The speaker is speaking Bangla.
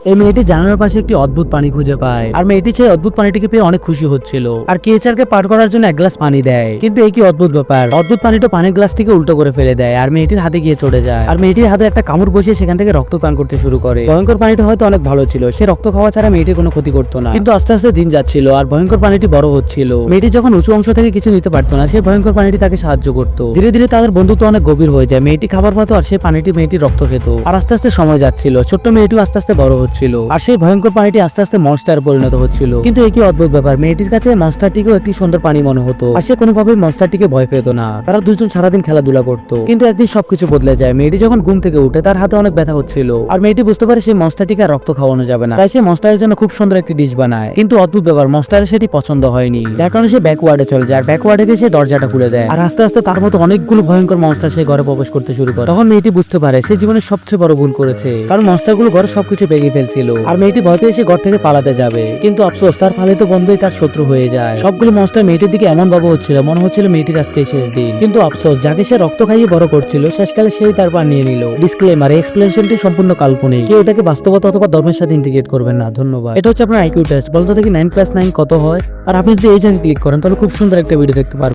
এই মেয়েটি জানালার পাশে একটি অদ্ভুত পানি খুঁজে পায়, আর মেয়েটি সেই অদ্ভুত পানিটিকে পেয়ে অনেক খুশি হচ্ছিল, আর কেচারকে পার করার জন্য এক গ্লাস পানি দেয়। কিন্তু এই কি অদ্ভুত ব্যাপার, অদ্ভুত পানিটা পানির গ্লাসটিকে উল্টো করে ফেলে দেয়, আর মেয়েটির হাতে গিয়ে চড়ে যায়, আর মেয়েটির হাতে একটা কামড় বসিয়ে সেখান থেকে রক্ত পান করতে শুরু করে। ভয়ঙ্কর পানিটা হয়তো অনেক ভালো ছিল, সে রক্ত খাওয়া ছাড়া মেয়েটির কোনো ক্ষতি করতো না, কিন্তু আস্তে আস্তে দিন যাচ্ছিল আর ভয়ঙ্কর পানিটি বড় হচ্ছিল। মেয়েটি যখন উঁচু অংশ থেকে কিছু নিতে পারতো না, সেই ভয়ঙ্কর পানিটি তাকে সাহায্য করতো। ধীরে ধীরে তাদের বন্ধুত্ব অনেক গভীর হয়ে যায়। মেয়েটি খাবার পাতো আর সেই পানিটি মেয়েটির রক্ত খেত, আর আস্তে আস্তে সময় যাচ্ছিল, ছোট্ট মেয়েটিও আস্তে আস্তে বড় হচ্ছিল, আর সেই ভয়ঙ্কর পানিটি আস্তে আস্তে মনস্টারে পরিণত হচ্ছিল। কিন্তু এই কি অদ্ভুত ব্যাপার, মেয়েটির কাছে মনস্টারটিকেও একটি সুন্দর পানি মনে হতো, আর সে কোনোভাবেই মনস্টারটিকে ভয় পেত না। তারা দুজন সারাদিন খেলাধুলা করতো, কিন্তু একদিন সবকিছু বদলে যায়। মেয়েটি যখন ঘুম থেকে উঠে তার হাতে অনেক ব্যথা হচ্ছিল, আর মেয়েটি বুঝতে পারে সেই মনস্টারটিকে আর রক্ত খাওয়ানো যাবে না, তাই সে মনস্টারের জন্য খুব সুন্দর একটি ডিশ বানায়। কিন্তু অদ্ভুত ব্যাপার, মনস্টারের সেটি পছন্দ হয়নি, যার কারণে সে ব্যাকওয়ার্ডে চলে যায়। ব্যাকওয়ার্ডে গিয়ে সে দরজাটা খুলে দেয়, আর আস্তে আস্তে তার মতো অনেকগুলো ভয়ঙ্কর মনস্টার সেই ঘরে প্রবেশ করতে শুরু করে। তখন মেয়েটি বুঝতে পারে সে জীবনের সবচেয়ে বড় ভুল করেছে, কারণ মনস্টারগুলো ঘরে সবকিছু ভেঙে ফেলছিল, আর মেয়েটি ভয় পেয়ে সে ঘর থেকে পালাতে যাবে। কিন্তু আফসোস, তার পালিত বন্ধুই তার শত্রু হয়ে যায়। সবগুলো মনস্টার মেয়েটির দিকে এমন ভাবে হচ্ছিল, মনে হচ্ছিল মেয়েটির আজকে শেষ দিন। কিন্তু আফসোস, যাকে সে রক্ত খাইয়ে বড় করছিল শেষকালে সেই তার পা নিয়ে নিল। ডিসক্লেমার, এক্সপ্লেনেশনটি সম্পূর্ণ কাল্পনিক, কেউ এটাকে বাস্তবতা অথবা ধর্মের সাথে ইন্টিগ্রেট করবেন না। ধন্যবাদ। এটা হচ্ছে আপনার আইকিউ টেস্ট, বলতো থেকে 9+9 কত হয়, আর আপনি যদি এই জায়গায় ক্লিক করেন তাহলে খুব সুন্দর একটা ভিডিও দেখতে পারবেন।